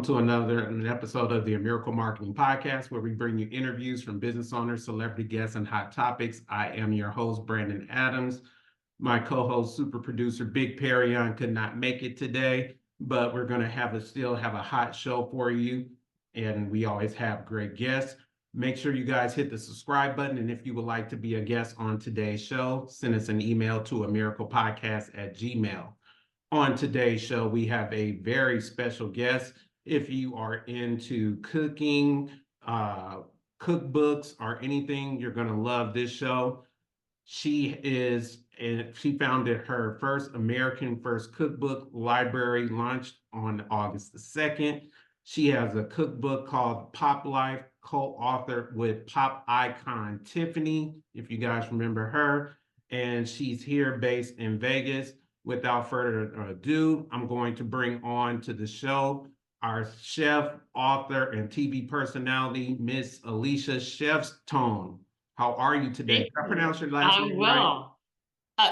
to an episode of the Miracle Marketing Podcast, where we bring you interviews from business owners, celebrity guests, and hot topics. I am your host, Brandon Adams. My co-host, super producer, Big Perion, could not make it today, but we're going to still have a hot show for you, and we always have great guests. Make sure you guys hit the subscribe button, and if you would like to be a guest on today's show, send us an email to amiraclepodcast@gmail.com. On today's show, we have a very special guest. If you are into cooking, cookbooks, or anything, you're going to love this show. She founded her first American First Cookbook library, launched on August the 2nd. She has a cookbook called Pop Life, co-authored with pop icon Tiffany, if you guys remember her. And she's here based in Vegas. Without further ado, I'm going to bring on to the show our chef, author, and TV personality, Miss Alicia Shevetone. How are you today? Can I pronounce your last name right?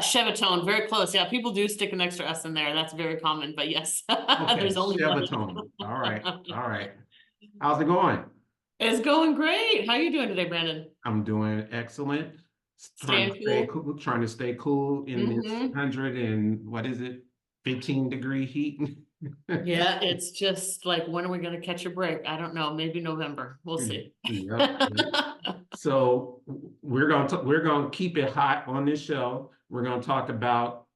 Shevetone, very close. Yeah, people do stick an extra S in there. That's very common, but yes, Okay, there's only Shevetone. one. All right, all right. How's it going? It's going great. How are you doing today, Brandon? I'm doing excellent. Staying cool. Trying to stay cool in this 100 and what is it, 15-degree heat. Yeah, it's just like, when are we going to catch a break? I don't know. Maybe November. We'll see. Yep. So we're gonna keep it hot on this show. We're gonna talk about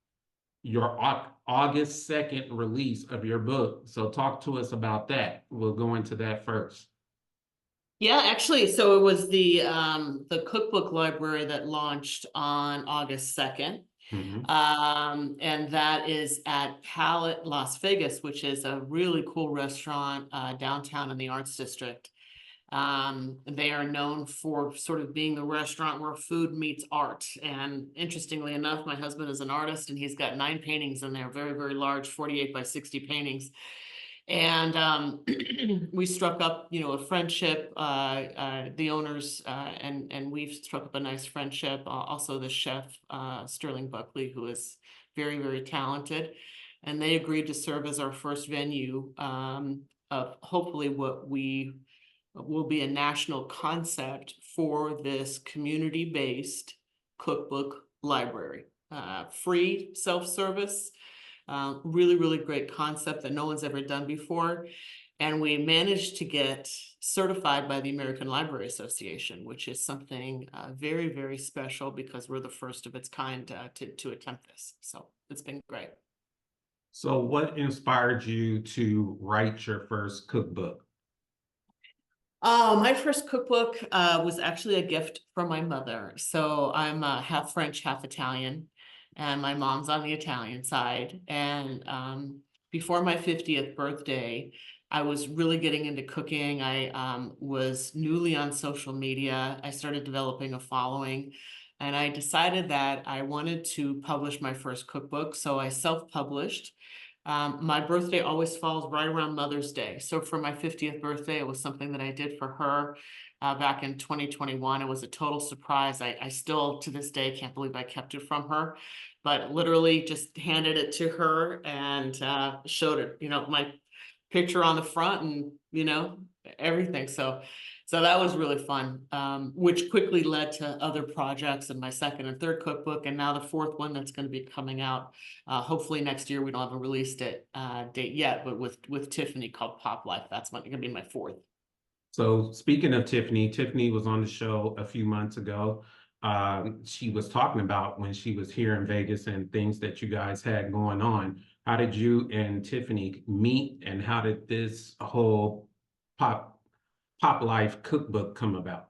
your August 2nd release of your book. So talk to us about that. We'll go into that first. Yeah, actually, so it was the cookbook library that launched on August 2nd. And that is at Palette Las Vegas, which is a really cool restaurant downtown in the Arts District. They are known for sort of being the restaurant where food meets art. And interestingly enough, my husband is an artist, and he's got 9 paintings in there, very, very large, 48 by 60 paintings. And we struck up, a friendship, the owners, and we've struck up a nice friendship. Also the chef, Sterling Buckley, who is very, very talented. And they agreed to serve as our first venue of hopefully what will be a national concept for this community-based cookbook library. Free self-service. Really, really great concept that no one's ever done before. And we managed to get certified by the American Library Association, which is something very, very special because we're the first of its kind to attempt this. So it's been great. So what inspired you to write your first cookbook? My first cookbook was actually a gift from my mother. So I'm half French, half Italian. And my mom's on the Italian side. And before my 50th birthday, I was really getting into cooking. I was newly on social media. I started developing a following, and I decided that I wanted to publish my first cookbook. So I self-published. My birthday always falls right around Mother's Day. So for my 50th birthday, it was something that I did for her. Back in 2021, it was a total surprise. I still, to this day, can't believe I kept it from her, but literally just handed it to her and showed it, my picture on the front and, everything. So that was really fun, which quickly led to other projects in my second and third cookbook, and now the fourth one that's going to be coming out hopefully next year. We don't have a release date yet, but with Tiffany, called Pop Life. That's going to be my fourth. So speaking of Tiffany, Tiffany was on the show a few months ago. She was talking about when she was here in Vegas and things that you guys had going on. How did you and Tiffany meet, and how did this whole Pop Life cookbook come about?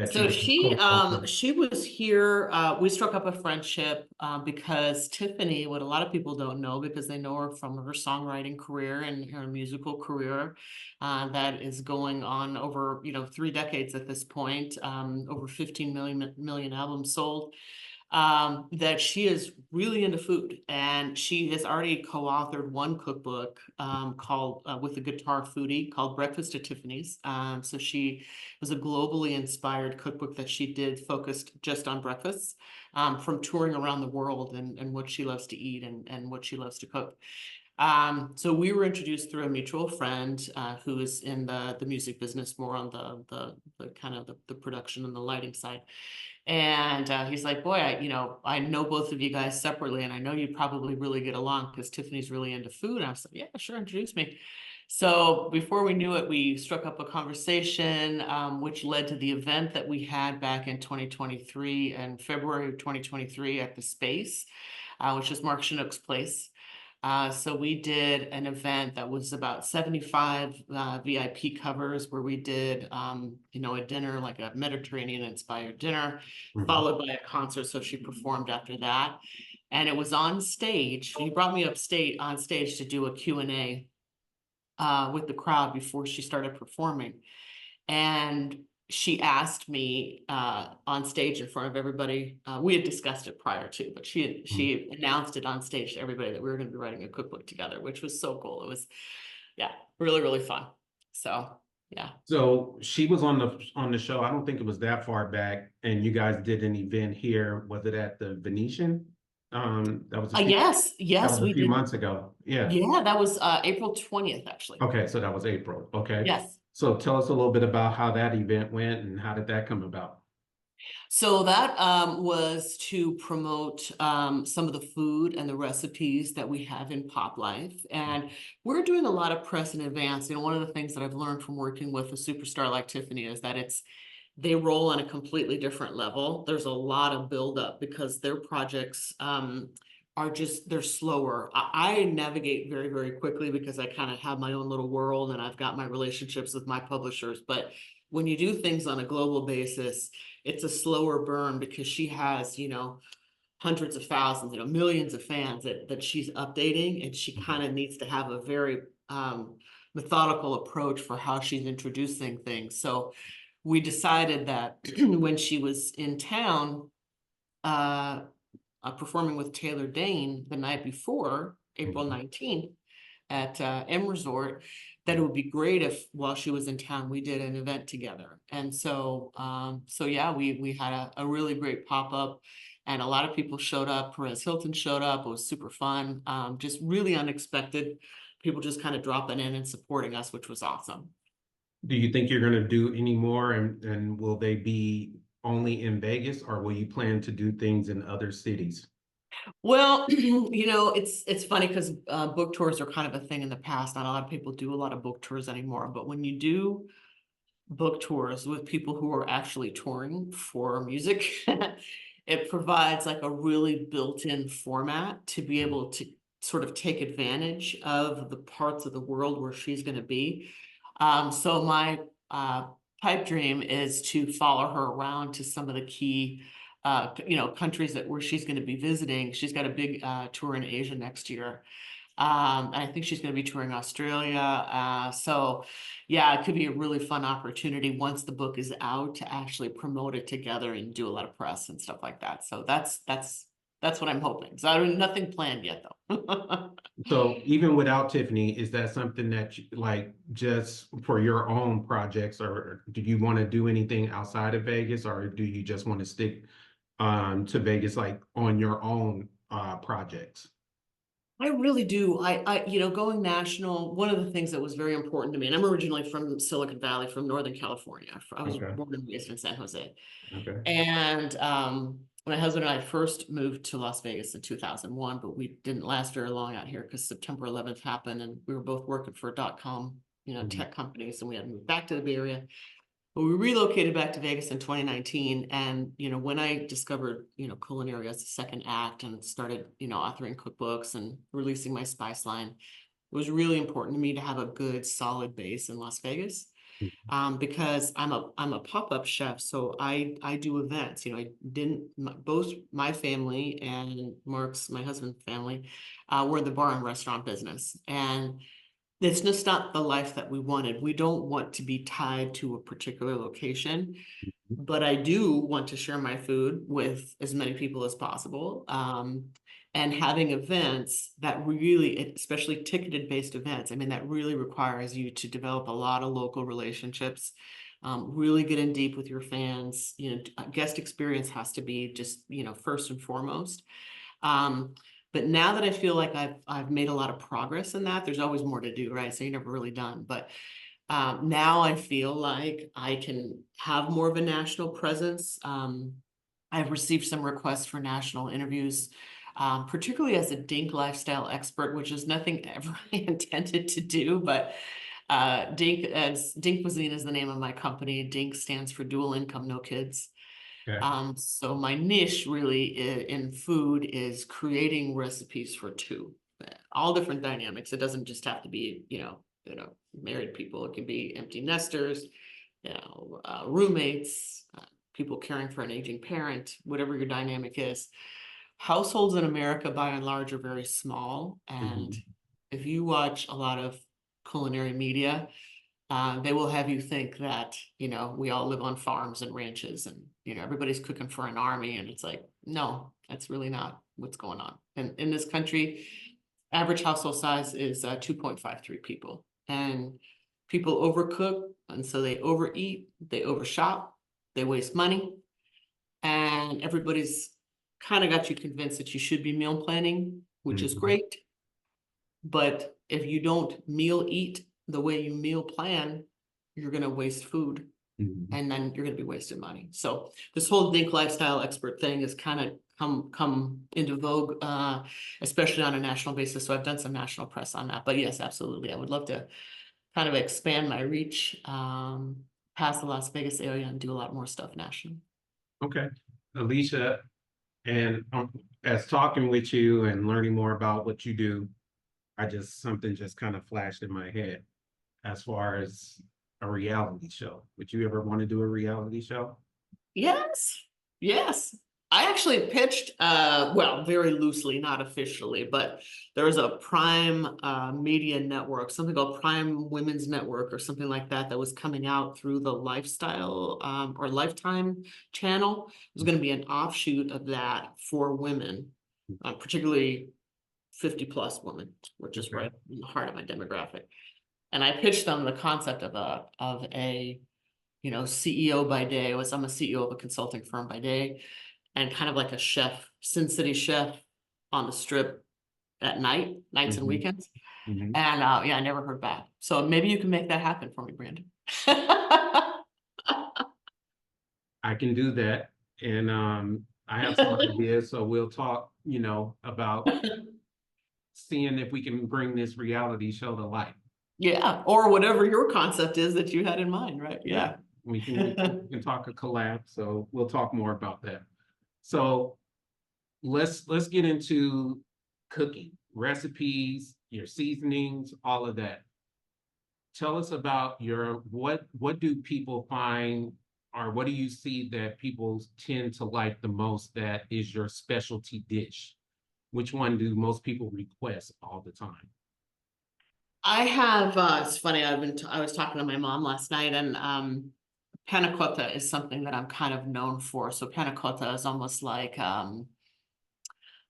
So she was here. We struck up a friendship because Tiffany, what a lot of people don't know, because they know her from her songwriting career and her musical career that is going on over 3 decades at this point, over 15 million albums sold. That she is really into food, and she has already co-authored one cookbook called with a guitar foodie called Breakfast at Tiffany's. So she was a globally inspired cookbook that she did focused just on breakfasts from touring around the world and what she loves to eat and what she loves to cook. So we were introduced through a mutual friend who is in the music business, more on the kind of the production and the lighting side. And he's like, boy, I know both of you guys separately, and I know you probably really get along because Tiffany's really into food. And I was like, yeah, sure, introduce me. So before we knew it, we struck up a conversation, which led to the event that we had back in 2023 and February of 2023 at the Space, which is Mark Chinook's place. So we did an event that was about 75 VIP covers where we did, a dinner, like a Mediterranean inspired dinner, followed by a concert. So she performed after that. And it was on stage. He brought me on stage to do a Q&A with the crowd before she started performing. And she asked me on stage in front of everybody. We had discussed it prior to, but she announced it on stage to everybody that we were going to be writing a cookbook together, which was so cool. It was, yeah, really, really fun. So, yeah. So she was on the show. I don't think it was that far back, and you guys did an event here. Was it at the Venetian? That was a few, Yes, that yes, was a we few did. months ago. Yeah. Yeah, that was April 20th, actually. Okay, so that was April. Okay. Yes. So tell us a little bit about how that event went and how did that come about? So that was to promote some of the food and the recipes that we have in Pop Life. And we're doing a lot of press in advance. One of the things that I've learned from working with a superstar like Tiffany is that they roll on a completely different level. There's a lot of buildup because their projects they're slower. I navigate very, very quickly because I kind of have my own little world and I've got my relationships with my publishers. But when you do things on a global basis, it's a slower burn because she has, hundreds of thousands, millions of fans that she's updating, and she kind of needs to have a very methodical approach for how she's introducing things. So we decided that when she was in town, performing with Taylor Dane the night before, April 19th, at M Resort, that it would be great if while she was in town, we did an event together. And so, yeah, we had a really great pop-up and a lot of people showed up. Perez Hilton showed up. It was super fun. Just really unexpected. People just kind of dropping in and supporting us, which was awesome. Do you think you're going to do any more and will they be only in Vegas or will you plan to do things in other cities? Well, it's funny because book tours are kind of a thing in the past. Not a lot of people do a lot of book tours anymore, but when you do book tours with people who are actually touring for music, it provides like a really built-in format to be able to sort of take advantage of the parts of the world where she's going to be. So my pipe dream is to follow her around to some of the key countries where she's going to be visiting. She's got a big tour in Asia next year. And I think she's going to be touring Australia. So yeah, it could be a really fun opportunity once the book is out to actually promote it together and do a lot of press and stuff like that. So that's what I'm hoping. So I don't nothing planned yet though. So even without Tiffany, is that something that you like just for your own projects, or do you want to do anything outside of Vegas, or do you just want to stick to Vegas like on your own projects? I really do. Going national, one of the things that was very important to me, and I'm originally from Silicon Valley, from Northern California. I was Okay. born and raised in San Jose. Okay. And my husband and I first moved to Las Vegas in 2001, but we didn't last very long out here because September 11th happened and we were both working for .com, tech companies, and we had to move back to the Bay Area. But we relocated back to Vegas in 2019. And, when I discovered, culinary as a second act and started, authoring cookbooks and releasing my spice line, it was really important to me to have a good solid base in Las Vegas. Because I'm a pop-up chef, so I do events. Both my family and my husband's family, were in the bar and restaurant business, and it's just not the life that we wanted. We don't want to be tied to a particular location, but I do want to share my food with as many people as possible. And having events that really, especially ticketed based events, I mean, that really requires you to develop a lot of local relationships, really get in deep with your fans. Guest experience has to be just, first and foremost. But now that I feel like I've made a lot of progress in that, there's always more to do, right? So you're never really done. But now I feel like I can have more of a national presence. I've received some requests for national interviews, particularly as a DINK lifestyle expert, which is nothing ever I intended to do, but DINK Cuisine is the name of my company. DINK stands for dual income, no kids. Okay. So my niche really in food is creating recipes for two, all different dynamics. It doesn't just have to be, married people. It can be empty nesters, roommates, people caring for an aging parent, whatever your dynamic is. Households in America, by and large, are very small. And if you watch a lot of culinary media, they will have you think that, we all live on farms and ranches and, everybody's cooking for an army. And it's like, no, that's really not what's going on. And in this country, average household size is 2.53 people. And people overcook. And so they overeat, they overshop, they waste money. And everybody's kind of got you convinced that you should be meal planning, which is great. But if you don't meal eat the way you meal plan, you're going to waste food and then you're going to be wasting money. So this whole DINK lifestyle expert thing has kind of come into vogue, especially on a national basis. So I've done some national press on that. But yes, absolutely. I would love to kind of expand my reach past the Las Vegas area and do a lot more stuff nationally. Okay. Alicia, and as talking with you and learning more about what you do, something just kind of flashed in my head as far as a reality show. Would you ever want to do a reality show? Yes, yes. I actually pitched, well, very loosely, not officially, but there was a Prime media network, something called Prime Women's Network or something like that, that was coming out through the Lifestyle or Lifetime channel. It was going to be an offshoot of that for women, particularly 50+ women, which is right in the heart of my demographic. And I pitched them the concept of a CEO by day. I'm a CEO of a consulting firm by day, and kind of like a chef, Sin City chef on the strip at nights and weekends. And yeah, I never heard back. So maybe you can make that happen for me, Brandon. I can do that. And I have some ideas, so we'll talk, about seeing if we can bring this reality show to life. Yeah, or whatever your concept is that you had in mind, right? Yeah. We can talk a collab, so we'll talk more about that. So let's get into cooking, recipes, your seasonings, all of that. Tell us about what do people find, or what do you see that people tend to like the most that is your specialty dish? Which one do most people request all the time? I have, it's funny, I was talking to my mom last night, and panna cotta is something that I'm kind of known for. So panna cotta is almost like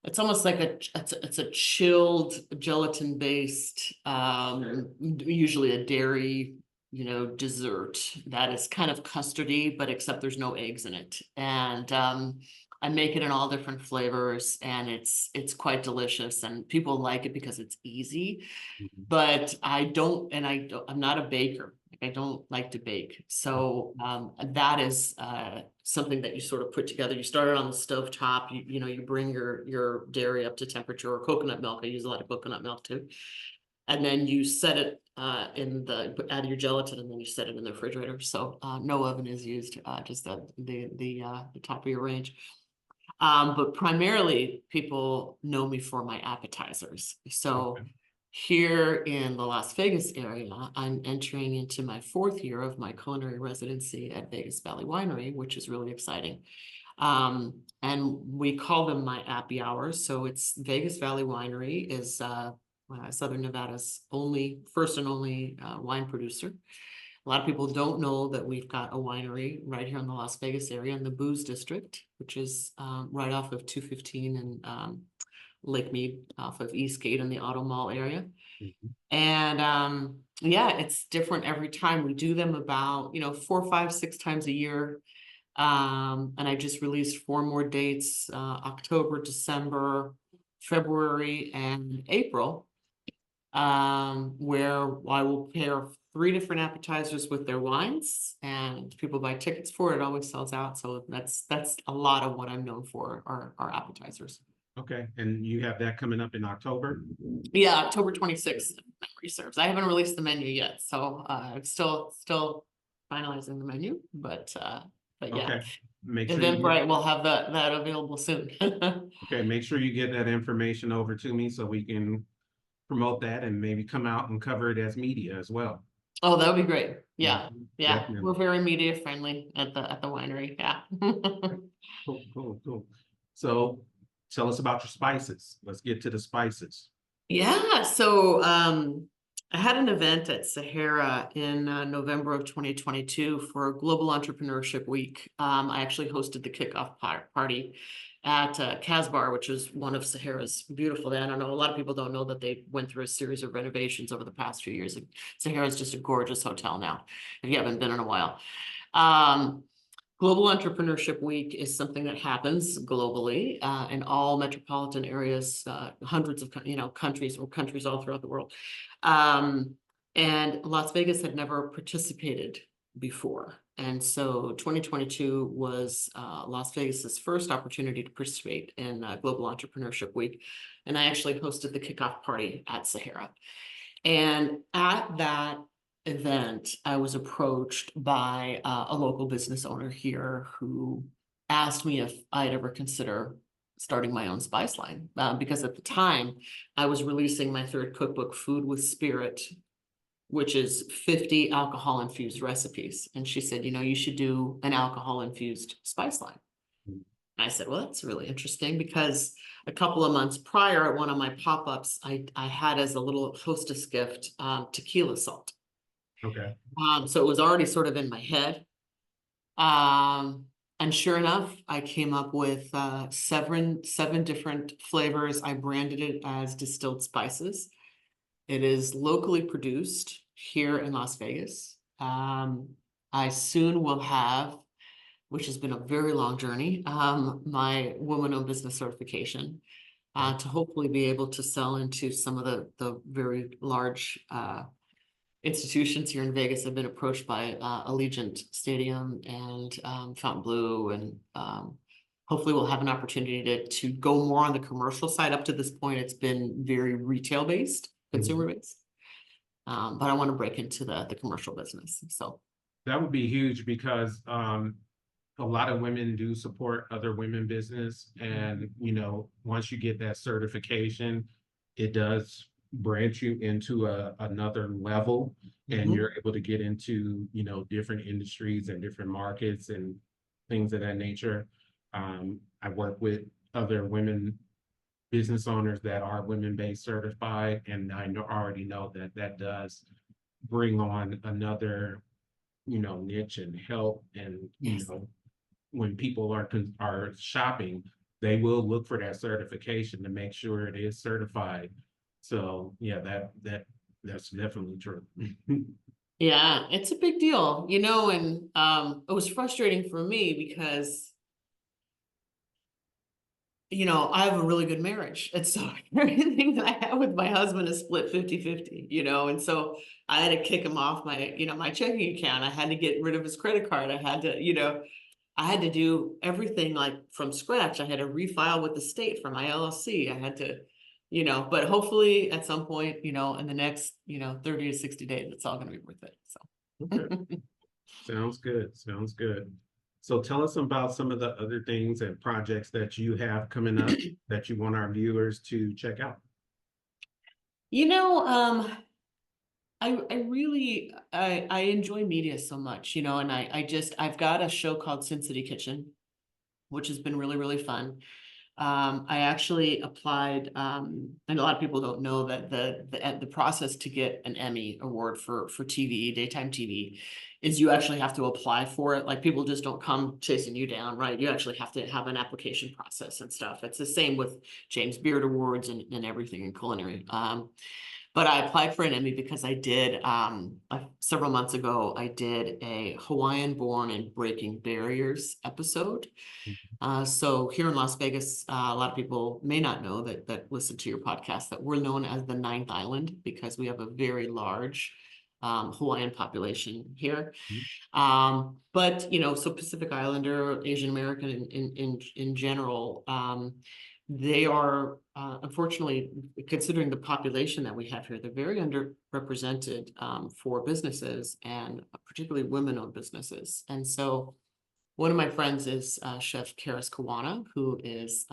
it's almost like it's a chilled gelatin based, usually a dairy, dessert that is kind of custardy, but except there's no eggs in it. And I make it in all different flavors, and it's quite delicious, and people like it because it's easy. But I'm not a baker. I don't like to bake. So that is something that you sort of put together. You start it on the stove top. You bring your dairy up to temperature, or coconut milk. I use a lot of coconut milk too. And then you set it add your gelatin, and then you set it in the refrigerator. So no oven is used, just the top of your range. But primarily people know me for my appetizers. So here in the Las Vegas area, I'm entering into my 4th year of my culinary residency at Vegas Valley Winery, which is really exciting. And we call them my appy hours. So it's Vegas Valley Winery is Southern Nevada's first and only wine producer. A lot of people don't know that we've got a winery right here in the Las Vegas area in the Booze District, which is right off of 215 and Lake Mead, off of Eastgate in the Auto Mall area. And yeah, it's different every time. We do them about 4, 5, 6 times a year. And I just released 4 more dates, October, December, February, and April, where I will pair 3 different appetizers with their wines, and people buy tickets for it. It always sells out. So that's a lot of what I'm known for are appetizers. Okay, and you have that coming up in October? Yeah, October 26th, if memory serves. I haven't released the menu yet, so I'm still finalizing the menu, but yeah. Okay, make sure you Eventbrite will have that available soon. okay, make sure you get that information over to me so we can promote that and maybe come out and cover it as media as well. Oh, that would be great. Yeah, yeah. We're Definitely. very media friendly at the winery. Yeah. Cool, cool, cool. So tell us about your spices. Let's get to the spices. Yeah, so I had an event at Sahara in November of 2022 for Global Entrepreneurship Week. I actually hosted the kickoff party at Casbar, which is one of Sahara's beautiful. I don't know, a lot of people don't know that they went through a series of renovations over the past few years. Sahara is just a gorgeous hotel now, if you haven't been in a while. Global Entrepreneurship Week is something that happens globally in all metropolitan areas, hundreds of countries all throughout the world. And Las Vegas had never participated before. And so 2022 was Las Vegas's first opportunity to participate in Global Entrepreneurship Week. And I actually hosted the kickoff party at Sahara. And at that event, I was approached by a local business owner here who asked me if I'd ever consider starting my own spice line, because at the time I was releasing my 3rd cookbook, Food with Spirit, which is 50 alcohol infused recipes. And she said, you should do an alcohol infused spice line. And I said, well, that's really interesting, because a couple of months prior at one of my pop-ups, I had as a little hostess gift tequila salt. Okay. So it was already sort of in my head. And sure enough, I came up with 7 different flavors. I branded it as Distilled Spices. It is locally produced here in Las Vegas. I soon will have, which has been a very long journey, my woman-owned business certification, to hopefully be able to sell into some of the very large institutions here in Vegas. Have been approached by Allegiant Stadium and Fontainebleau, and hopefully we'll have an opportunity to go more on the commercial side. Up to this point, it's been very retail based, consumer based. But I want to break into the commercial business. So that would be huge because a lot of women do support other women business, and once you get that certification, it does branch you into another level, and you're able to get into different industries and different markets and things of that nature. I work with other women business owners that are women-based certified, and I already know that does bring on another niche and help, and when people are shopping, they will look for that certification to make sure it is certified. So yeah, that's definitely true. yeah, it's a big deal, and it was frustrating for me because I have a really good marriage. And so everything that I have with my husband is split 50-50, and so I had to kick him off my checking account. I had to get rid of his credit card. I had to do everything like from scratch. I had to refile with the state for my LLC. I had to, but hopefully at some point, in the next, 30 to 60 days, it's all going to be worth it. So. Okay. Sounds good. Sounds good. So tell us about some of the other things and projects that you have coming up that you want our viewers to check out. I enjoy media so much, and I've got a show called Sin City Kitchen, which has been really, really fun. I actually applied, and a lot of people don't know that the process to get an Emmy award for TV, daytime TV, is you actually have to apply for it. Like, people just don't come chasing you down, right? You actually have to have an application process and stuff. It's the same with James Beard Awards and everything in culinary. But I applied for an Emmy because I did, several months ago, I did a Hawaiian Born and Breaking Barriers episode. So here in Las Vegas, a lot of people may not know that listen to your podcast that we're known as the Ninth Island because we have a very large Hawaiian population here. But so Pacific Islander, Asian American in general, they are unfortunately, considering the population that we have here, they're very underrepresented for businesses and particularly women-owned businesses. And so one of my friends is Chef Karis Kawana, who is,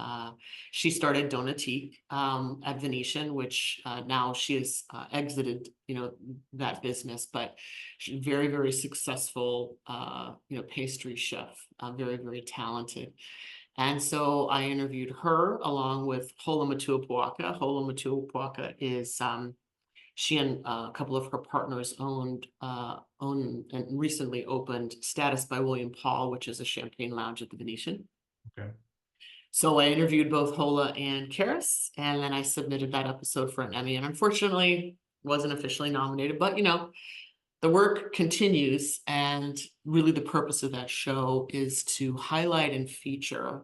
she started Donatique at Venetian, which now she has exited, that business, but she's very, very successful, pastry chef, very, very talented. And so I interviewed her along with Hola Matuapuaka. Hola Matuapuaka is, she and a couple of her partners own and recently opened Status by William Paul, which is a champagne lounge at the Venetian. Okay. So I interviewed both Hola and Karis, and then I submitted that episode for an Emmy, and unfortunately wasn't officially nominated, but the work continues, and really the purpose of that show is to highlight and feature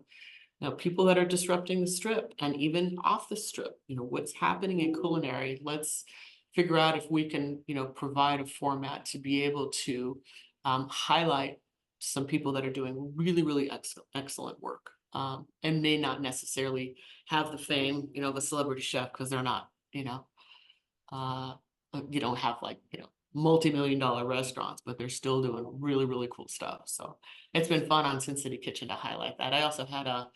people that are disrupting the strip and even off the strip, what's happening in culinary. Let's figure out if we can, provide a format to be able to highlight some people that are doing really, really excellent work and may not necessarily have the fame, of a celebrity chef because they're not, you don't have like, multi-million-dollar restaurants, but they're still doing really, really cool stuff. So it's been fun on Sin City Kitchen to highlight that. I also had a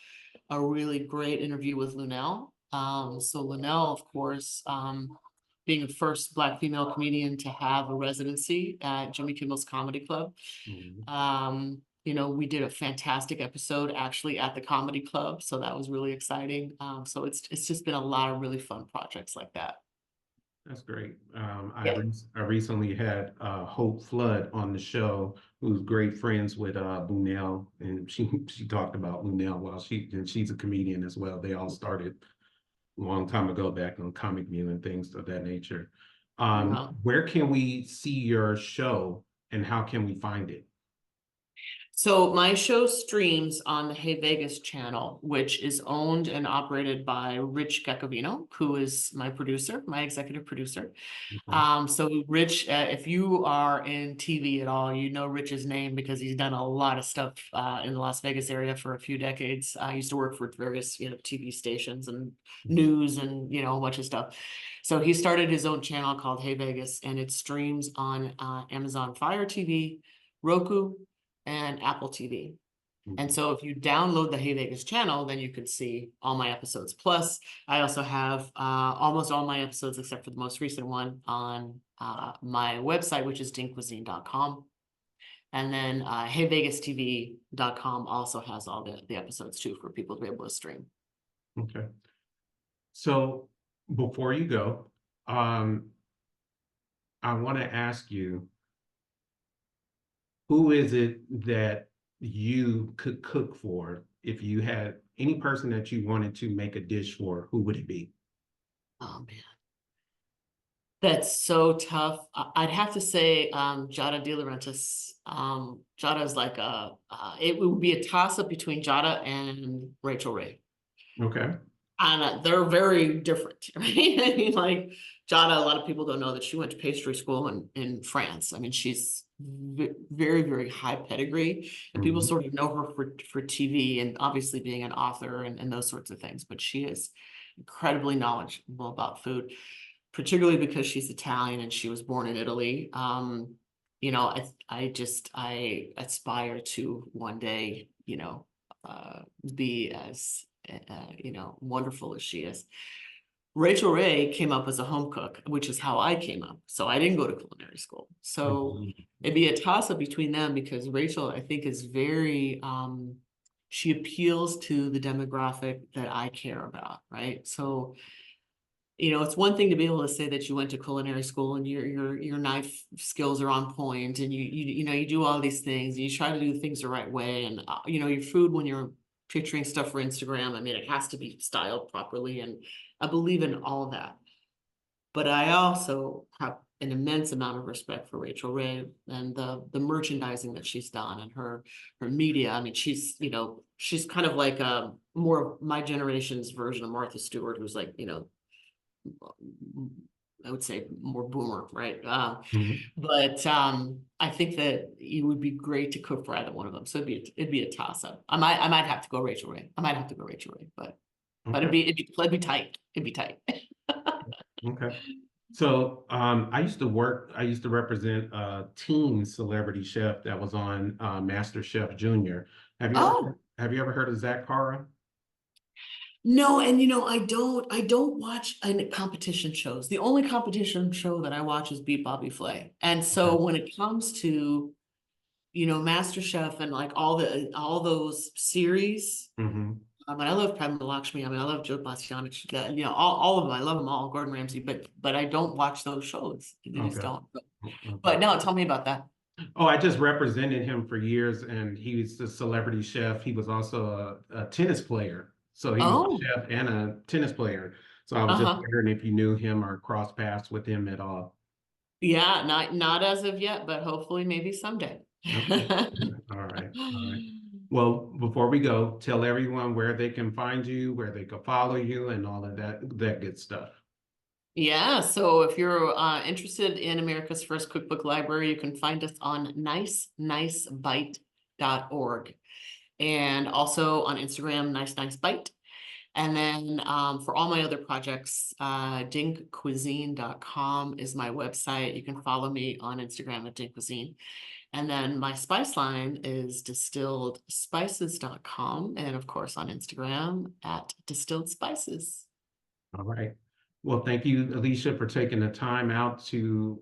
really great interview with Lunel. So Lunel, of course, being the first Black female comedian to have a residency at Jimmy Kimmel's Comedy Club. We did a fantastic episode actually at the Comedy Club, so that was really exciting. So it's just been a lot of really fun projects like that. That's great. Yeah. I recently had Hope Flood on the show, who's great friends with Bunel, and she talked about Bunel while she's a comedian as well. They all started a long time ago back on Comic View and things of that nature. Wow. Where can we see your show and how can we find it? So my show streams on the Hey Vegas channel, which is owned and operated by Rich Gaccovino, who is my producer, my executive producer. So Rich, if you are in TV at all, you know Rich's name because he's done a lot of stuff in the Las Vegas area for a few decades. I used to work for various, TV stations and news and, a bunch of stuff. So he started his own channel called Hey Vegas, and it streams on Amazon Fire TV, Roku, and Apple TV. And so if you download the Hey Vegas channel, then you can see all my episodes. Plus, I also have almost all my episodes, except for the most recent one, on my website, which is dinkcuisine.com. And then heyvegastv.com also has all the episodes too for people to be able to stream. Okay. So before you go, I want to ask you, who is it that you could cook for? If you had any person that you wanted to make a dish for, who would it be? Oh man, that's so tough. I'd have to say Giada De Laurentiis. Giada is like it would be a toss-up between Giada and Rachel Ray. Okay. And they're very different, right? I mean, like Giada, a lot of people don't know that she went to pastry school in France. I mean, she's very, very high pedigree, and people sort of know her for TV and obviously being an author and those sorts of things. But she is incredibly knowledgeable about food, particularly because she's Italian and she was born in Italy. I aspire to one day, be as wonderful as she is. Rachel Ray came up as a home cook, which is how I came up. So I didn't go to culinary school. So it'd be a toss-up between them because Rachel, I think, is very she appeals to the demographic that I care about, right? So it's one thing to be able to say that you went to culinary school and your knife skills are on point and you do all these things and you try to do things the right way, and your food, when you're picturing stuff for Instagram, I mean, it has to be styled properly, and I believe in all of that. But I also have an immense amount of respect for Rachel Ray and the merchandising that she's done and her media. I mean, she's, you know, she's kind of like more of my generation's version of Martha Stewart, who's like, you know, I would say more boomer, right? Mhm. But I think that it would be great to cook for either one of them. So it'd be a toss up. I might have to go Rachel Ray. I might have to go Rachel Ray, but Okay. it'd be tight. It'd be tight. Okay. So I used to represent a teen celebrity chef that was on Master Chef Junior. Oh, Have you ever heard of Zach Cara? no, and you know, I don't watch any competition shows. The only competition show that I watch is Beat Bobby Flay. And Okay. so when it comes to, you know, Master Chef and like all those series, Hmm. and I love Padma Lakshmi. I mean, I love Joe Bastianich. You know, all of them. I love them all. Gordon Ramsay, but I don't watch those shows. They just Okay. don't. Okay. But no, tell me about that. Oh, I just represented him for years, and he was the celebrity chef. He was also a tennis player, so he was a Oh, chef and a tennis player. So I was just uh-huh. wondering if you knew him or crossed paths with him at all. Yeah, not as of yet, but hopefully maybe someday. Okay. All right. All right. Well, before we go, tell everyone where they can find you, where they can follow you, and all of that good stuff. Yeah, so if you're interested in America's First Cookbook Library, you can find us on nicenicebite.org and also on Instagram, Nice Nice Bite. And then for all my other projects, dinkcuisine.com is my website. You can follow me on Instagram at Dink Cuisine. And then my spice line is distilledspices.com. And of course on Instagram at Distilled Spices. All right. Well, thank you, Alicia, for taking the time out to,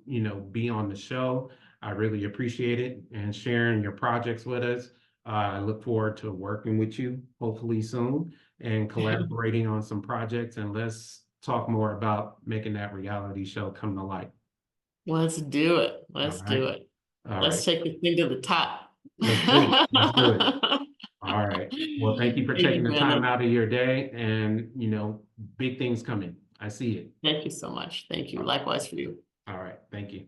be on the show. I really appreciate it and sharing your projects with us. I look forward to working with you, hopefully soon, and collaborating on some projects. And let's talk more about making that reality show come to light. Let's do it. All Let's do right. it. All Let's right. take this thing to the top. Let's do it. Let's do it. All right. Well, thank you for Thank taking you, the time Brandon. out of your day and, big things coming. I see it. Thank you so much. Thank you. All Likewise for you. right. Thank you.